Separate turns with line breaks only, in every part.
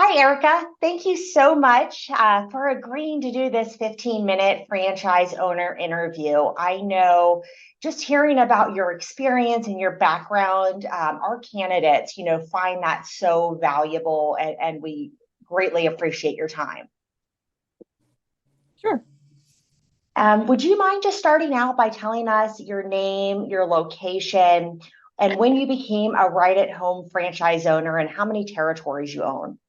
Hi, Erica. Thank you so much for agreeing to do this 15-minute franchise owner interview. I know just hearing about your experience and your background, our candidates, find that so valuable, and we greatly appreciate your time.
Sure.
Would you mind just starting out by telling us your name, your location, and when you became a right-at-home franchise owner and how many territories you own?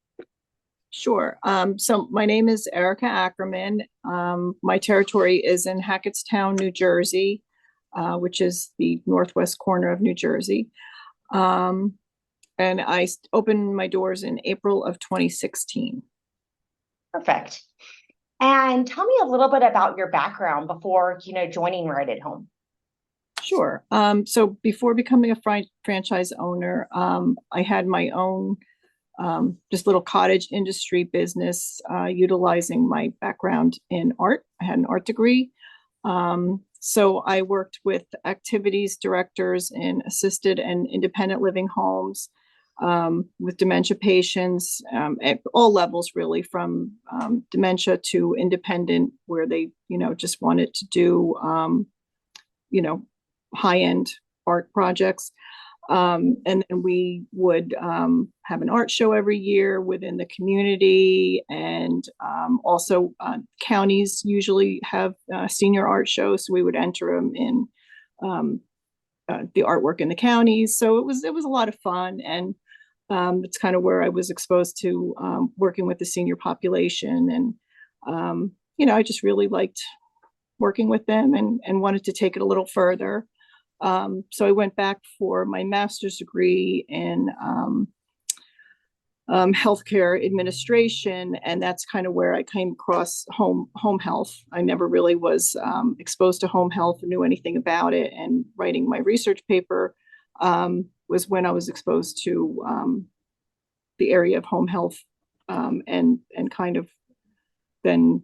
Sure. So my name is Erika Ackerman. My territory is in Hackettstown, New Jersey, which is the northwest corner of New Jersey. Um, and opened my doors in April of 2016.
Perfect. And tell me a little bit about your background before, joining Right at Home.
Sure. So before becoming a franchise owner, I had my own just little cottage industry business, utilizing my background in art. I had an art degree. So I worked with activities directors in assisted and independent living homes, with dementia patients, at all levels, really, from dementia to independent, where they, just wanted to do, you know, high-end art projects. And then we would have an art show every year within the community. And also counties usually have senior art shows. So we would enter them in the artwork in the counties. So it was a lot of fun. And it's kind of where I was exposed to working with the senior population. And, I just really liked working with them and wanted to take it a little further. So I went back for my master's degree in healthcare administration, and that's kind of where I came across home health. I never really was exposed to home health or knew anything about it. And writing my research paper was when I was exposed to the area of home health, and kind of then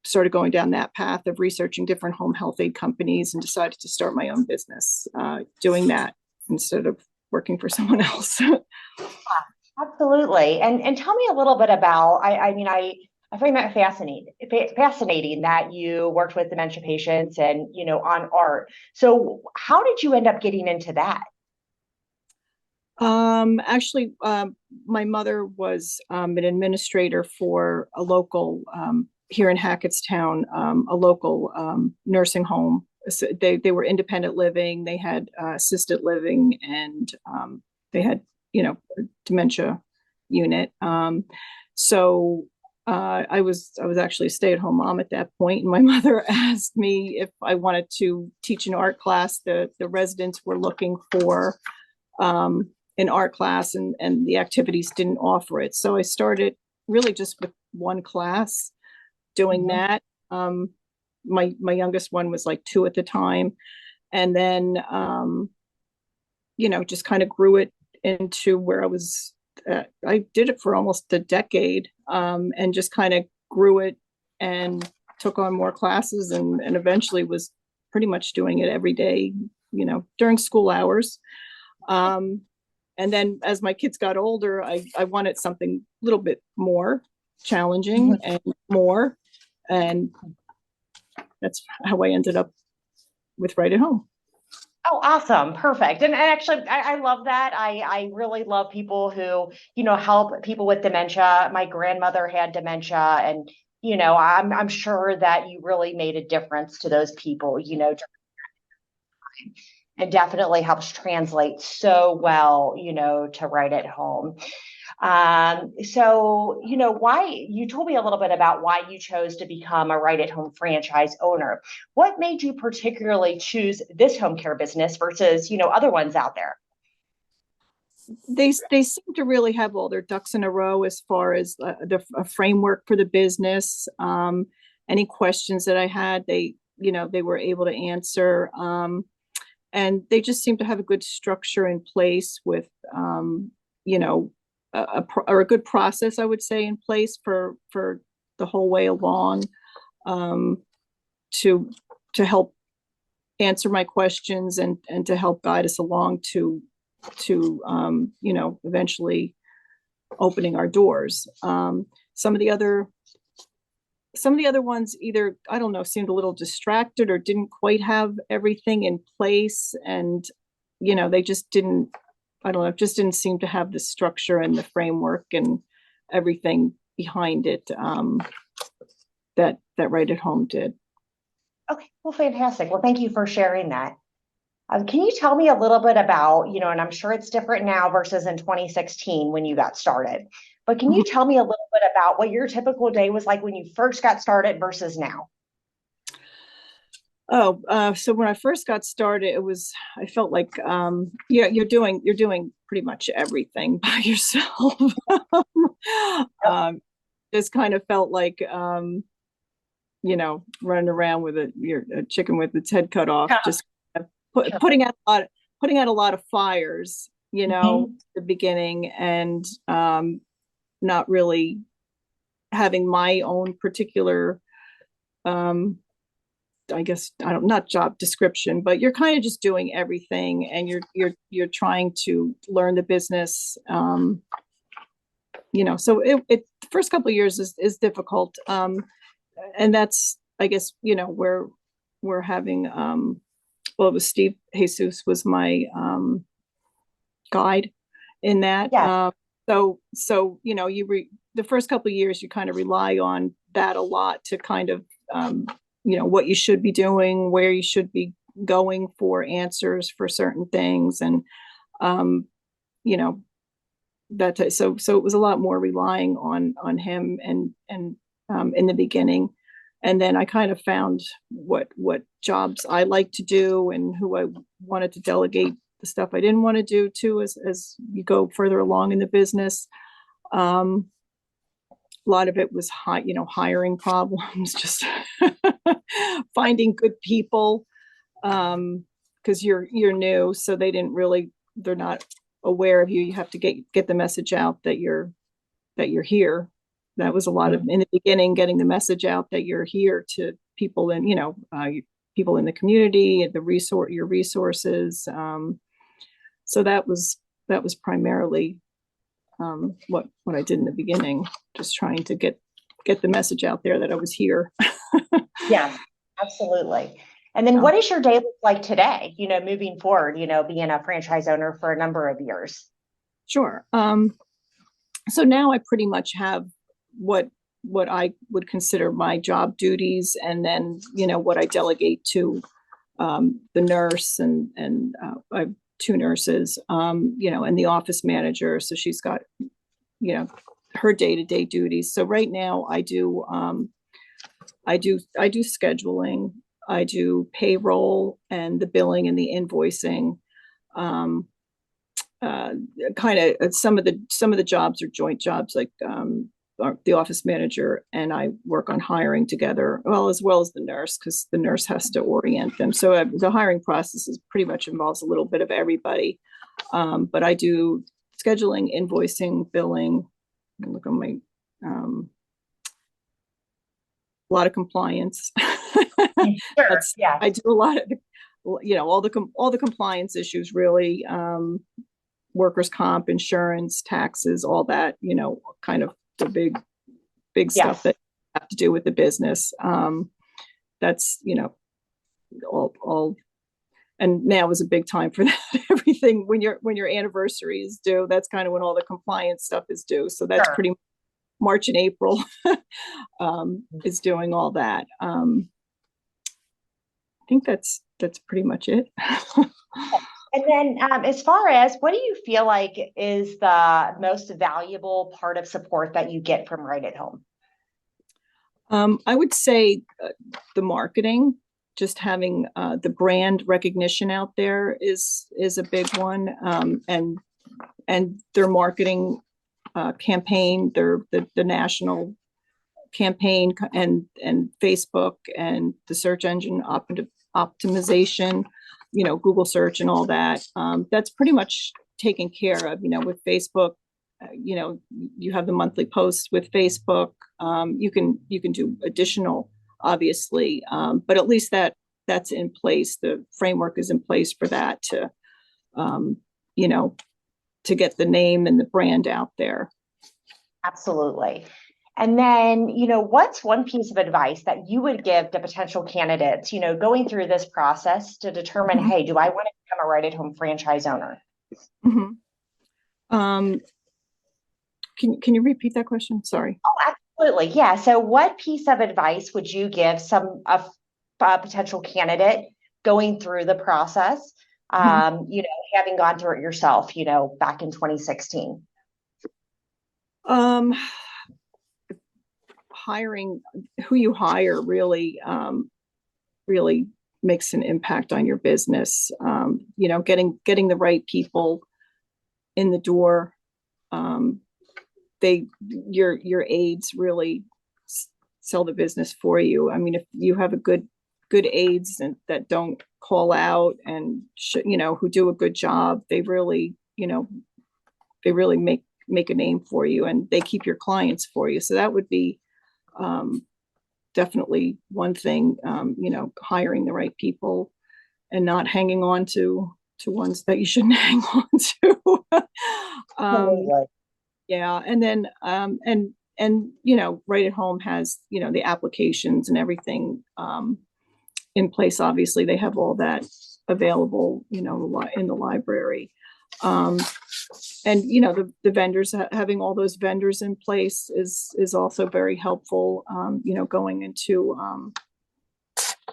started going down that path of researching different home health aid companies and decided to start my own business doing that instead of working for someone else.
Absolutely. And tell me a little bit about, I find that fascinating that you worked with dementia patients and, on art. So how did you end up getting into that?
Actually, my mother was an administrator for a local, here in Hackettstown, a local nursing home. So they were independent living. They had assisted living, and they had, dementia unit. So I was actually a stay-at-home mom at that point, and my mother asked me if I wanted to teach an art class. The residents were looking for an art class, and the activities didn't offer it. So I started really just with one class doing that. My youngest one was like 2 at the time. And then, just kind of grew it into where I did it for almost a decade, and just kind of grew it and took on more classes, and eventually was pretty much doing it every day, during school hours. And then as my kids got older, I wanted something a little bit more challenging and more. And that's how I ended up with Right at Home.
Oh, awesome. Perfect. And actually, I love that. I really love people who, help people with dementia. My grandmother had dementia, and, I'm sure that you really made a difference to those people, and definitely helps translate so well, to Right at Home. So, why you told me a little bit about why you chose to become a Right at Home franchise owner. What made you particularly choose this home care business versus, other ones out there?
They seem to really have all their ducks in a row as far as a framework for the business. Any questions that I had, they were able to answer. And they just seem to have a good structure in place with, a good process, I would say, in place for the whole way along, to help answer my questions and to help guide us along to eventually opening our doors. Some of the other ones either, I don't know, seemed a little distracted or didn't quite have everything in place. And, they just didn't, I don't know, just didn't seem to have the structure and the framework and everything behind it that Right at Home did.
Okay, well, fantastic. Well, thank you for sharing that. Can you tell me a little bit about, and I'm sure it's different now versus in 2016 when you got started, but can you tell me a little bit about what your typical day was like when you first got started versus now?
So when I first got started, I felt like, you're doing pretty much everything by yourself. Just kind of felt like, running around with a chicken with its head cut off, just putting out a lot of fires, at the beginning, and not really having my own particular, I guess, not job description, but you're kind of just doing everything, and you're trying to learn the business. So the first couple of years is difficult. And that's, I guess, where we're having, well, it was Steve Jesus was my guide in that.
Yeah.
So the first couple of years, you kind of rely on that a lot to kind of, what you should be doing, where you should be going for answers for certain things. And, so it was a lot more relying on him and in the beginning. And then I kind of found what jobs I like to do and who I wanted to delegate the stuff I didn't want to do to as you go further along in the business. A lot of it was hiring problems, just finding good people, because you're new, so they're not aware of you. You have to get the message out that you're here. That was a lot of, in the beginning, getting the message out that you're here to people in, people in the community, your resources. So that was primarily what I did in the beginning, just trying to get the message out there that I was here.
Yeah, absolutely. And then what does your day look like today, moving forward, being a franchise owner for a number of years?
Sure. So now I pretty much have what I would consider my job duties, and then, what I delegate to the nurse and I have two nurses, and the office manager. So she's got, her day-to-day duties. So right now I do scheduling, I do payroll and the billing and the invoicing. Kind of some of the jobs are joint jobs, like the office manager and I work on hiring together, as well as the nurse, because the nurse has to orient them. So the hiring process is pretty much involves a little bit of everybody. But I do scheduling, invoicing, billing. Look on my a lot of compliance.
Sure. Yeah.
I do a lot of all the compliance issues, really. Workers' comp, insurance, taxes, all that, kind of the big stuff that have to do with the business. That's, all, and now is a big time for that. Everything when your anniversary is due, that's kind of when all the compliance stuff is due. So that's pretty much March and April is doing all that. I think that's pretty much it.
And then as far as what do you feel like is the most valuable part of support that you get from Right at Home?
I would say the marketing, just having the brand recognition out there is a big one. And their marketing campaign, the national campaign and Facebook and the search engine optimization, Google search and all that. That's pretty much taken care of, with Facebook. You have the monthly posts with Facebook. You can do additional, obviously, but at least that's in place. The framework is in place for that to get the name and the brand out there.
Absolutely. And then, what's one piece of advice that you would give to potential candidates, going through this process to determine,
Mhm,
hey, do I want to become a right at home franchise owner?
mhm. Um, can you repeat that question? Sorry.
Oh, absolutely. Yeah. So, what piece of advice would you give a potential candidate going through the process,
Mhm.
having gone through it yourself, back in 2016?
Um, Hiring who you hire really makes an impact on your business. Getting the right people in the door. Um, your aides really sell the business for you. I mean, if you have a good aides and that don't call out and who do a good job, they really make a name for you, and they keep your clients for you. So that would be um, definitely one thing. Hiring the right people and not hanging on to ones that you shouldn't hang on to. um,
Absolutely.
yeah, and then right at home has the applications and everything in place. Obviously, they have all that available, in the library. Um, and the vendors, having all those vendors in place is also very helpful. Going into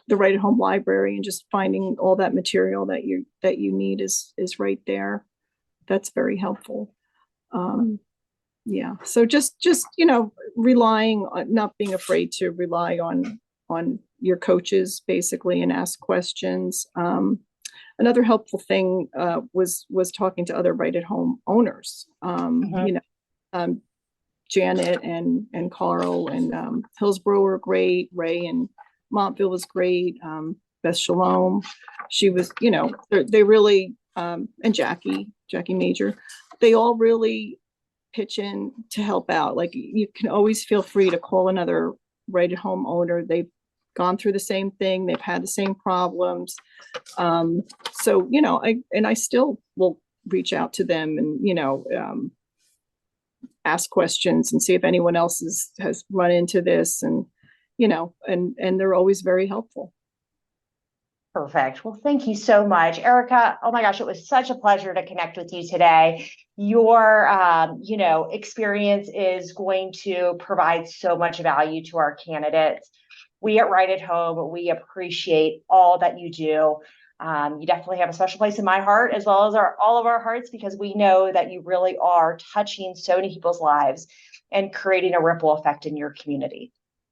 the right at home library and just finding all that material that you need is right there. That's very helpful. Um, yeah, so just relying on, not being afraid to rely on your coaches basically and ask questions. Another helpful thing was talking to other right at home owners.
Mhm.
Um, Janet and Carl and Hillsborough were great. Ray and Montville was great. Beth Shalom, she was, they really, and Jackie Major, they all really pitch in to help out. Like, you can always feel free to call another right at home owner. They've gone through the same thing. They've had the same problems. So, I still will reach out to them and, ask questions and see if anyone else has run into this, and and they're always very helpful.
Perfect. Well, thank you so much, Erica. Oh my gosh, it was such a pleasure to connect with you today. Your, experience is going to provide so much value to our candidates. We at Right at Home, we appreciate all that you do. You definitely have a special place in my heart, as well as all of our hearts, because we know that you really are touching so many people's lives and creating a ripple effect in your community.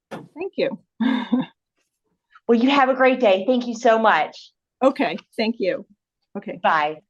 Thank you.
Well, you have a great day. Thank you so much.
Okay, thank you. Okay.
Bye.